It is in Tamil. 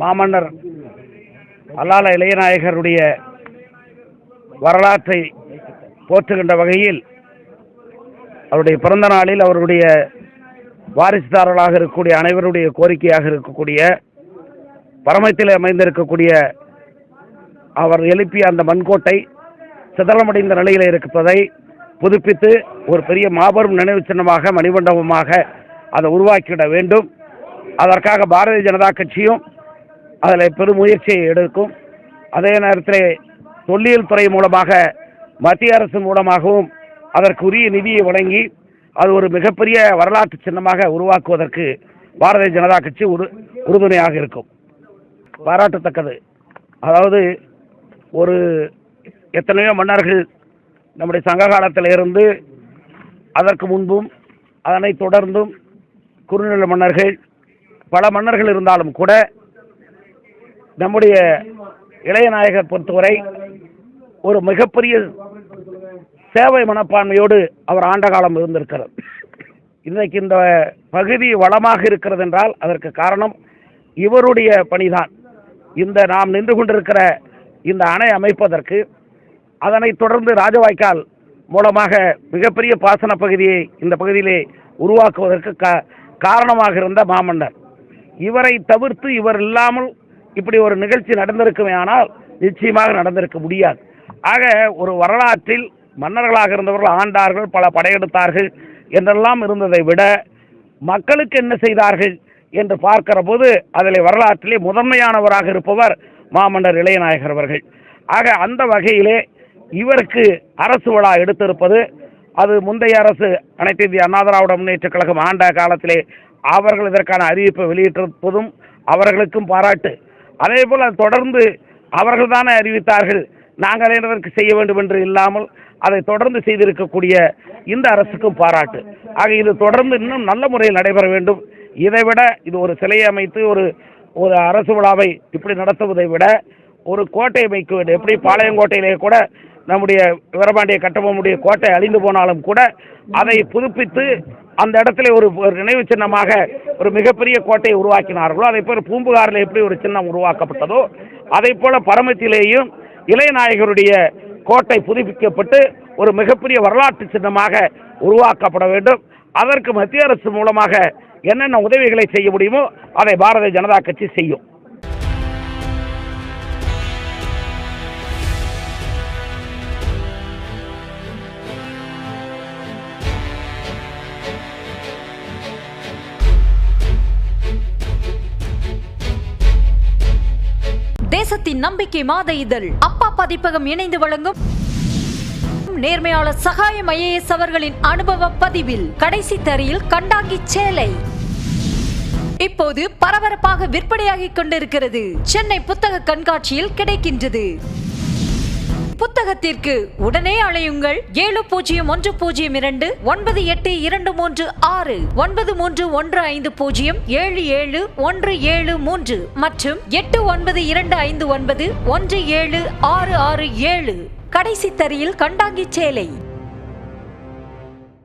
மாமன்னர் அல்லால இளையநாயகருடைய வரலாற்றை போற்றுகின்ற வகையில் அவருடைய பிறந்த நாளில் அவருடைய வாரிசுதாரர்களாக இருக்கக்கூடிய அனைவருடைய கோரிக்கையாக இருக்கக்கூடிய பரமத்தில் அமைந்திருக்கக்கூடிய அவர் எழுப்பிய அந்த மண்கோட்டை சிதறமடைந்த நிலையில் இருப்பதை புதுப்பித்து ஒரு பெரிய மாபெரும் நினைவு சின்னமாக மணிமண்டபமாக அதை உருவாக்கிவிட வேண்டும். அதற்காக பாரதிய ஜனதா கட்சியும் அதில் பெரும் முயற்சியை எடுக்கும். அதே நேரத்தில் தொல்லியல் துறை மூலமாக மத்திய அரசு மூலமாகவும் அதற்கு உரிய நிதியை வழங்கி அது ஒரு மிகப்பெரிய வரலாற்று சின்னமாக உருவாக்குவதற்கு பாரதிய ஜனதா கட்சி உறுதுணையாக இருக்கும். பாராட்டத்தக்கது. அதாவது ஒரு எத்தனையோ மன்னர்கள் நம்முடைய சங்க காலத்திலிருந்து அதற்கு முன்பும் அதனை தொடர்ந்தும் குறுநில மன்னர்கள் பல மன்னர்கள் இருந்தாலும் கூட நம்முடைய இளையநாயகர் பொறுத்தவரை ஒரு மிகப்பெரிய சேவை மனப்பான்மையோடு அவர் ஆண்ட காலம் இருந்திருக்கிறார். இன்றைக்கு இந்த பகுதி வளமாக இருக்கிறது என்றால் அதற்கு காரணம் இவருடைய பணிதான். இந்த நாம் நின்று கொண்டிருக்கிற இந்த அணை அமைப்பதற்கு அதனைத் தொடர்ந்து ராஜவாய்க்கால் மூலமாக மிகப்பெரிய பாசன பகுதியை இந்த பகுதியிலே உருவாக்குவதற்கு காரணமாக இருந்த மாமன்னர். இவரை தவிர்த்து இவர் இல்லாமல் இப்படி ஒரு நிகழ்ச்சி நடந்திருக்குமே ஆனால் நிச்சயமாக நடந்திருக்க முடியாது. ஆக ஒரு வரலாற்றில் மன்னர்களாக இருந்தவர்கள் ஆண்டார்கள், பல படையெடுத்தார்கள் என்றெல்லாம் இருந்ததை விட மக்களுக்கு என்ன செய்தார்கள் என்று பார்க்கிற போது அதில் வரலாற்றிலே முதன்மையானவராக இருப்பவர் மாமன்னர் இளையநாயகர் அவர்கள். ஆக அந்த வகையிலே இவருக்கு அரசு விழா எடுத்திருப்பது அது முந்தைய அரசு அனைத்து இந்திய அண்ணா திராவிட முன்னேற்றக் கழகம் ஆண்ட காலத்திலே அவர்கள் இதற்கான அறிவிப்பை வெளியிட்டிருப்பதும் அவர்களுக்கும் பாராட்டு. அதே போல் தொடர்ந்து அவர்கள் தானே அறிவித்தார்கள், நாங்கள் இதற்கு செய்ய வேண்டும் என்று இல்லாமல் அதை தொடர்ந்து செய்திருக்கக்கூடிய இந்த அரசுக்கும் பாராட்டு. ஆக இது தொடர்ந்து இன்னும் நல்ல முறையில் நடைபெற வேண்டும். இதைவிட இது ஒரு சிலையை அமைத்து ஒரு அரசு விழாவை இப்படி நடத்துவதை விட ஒரு கோட்டை வைக்க வேண்டும். எப்படி பாளையங்கோட்டையிலே கூட நம்முடைய வீரபாண்டிய கட்டபொம்மனுடைய கோட்டை அழிந்து போனாலும் கூட அதை புதுப்பித்து அந்த இடத்துல ஒரு நினைவு சின்னமாக ஒரு மிகப்பெரிய கோட்டையை உருவாக்கினார்களோ, அதே போல் பூம்புகாரில் எப்படி ஒரு சின்னம் உருவாக்கப்பட்டதோ அதே போல பரமத்திலேயும் இளையநாயகருடைய கோட்டை புதுப்பிக்கப்பட்டு ஒரு மிகப்பெரிய வரலாற்று சின்னமாக உருவாக்கப்பட வேண்டும். அதற்கு மத்திய அரசு மூலமாக என்னென்ன உதவிகளை செய்ய முடியுமோ அதை பாரதிய ஜனதா கட்சி செய்யும். தேசத்தின் நம்பிக்கை மாத இதழ் அப்பா பதிப்பகம் இணைந்து வழங்கும் நேர்மையாளர் சகாயம் IAS அவர்களின் அனுபவ பதிவில் கடைசி தரியில் கண்டாங்கி சேலை இப்போது பரபரப்பாக விற்பனையாகிக் கொண்டிருக்கிறது. சென்னை புத்தக கண்காட்சியில் கிடைக்கின்றது. புத்தகத்திற்கு உடனே அழையுங்கள் 701002 9823 9315077173 மற்றும் 8925917667. கடைசி தரியில் கண்டாங்கி சேலை.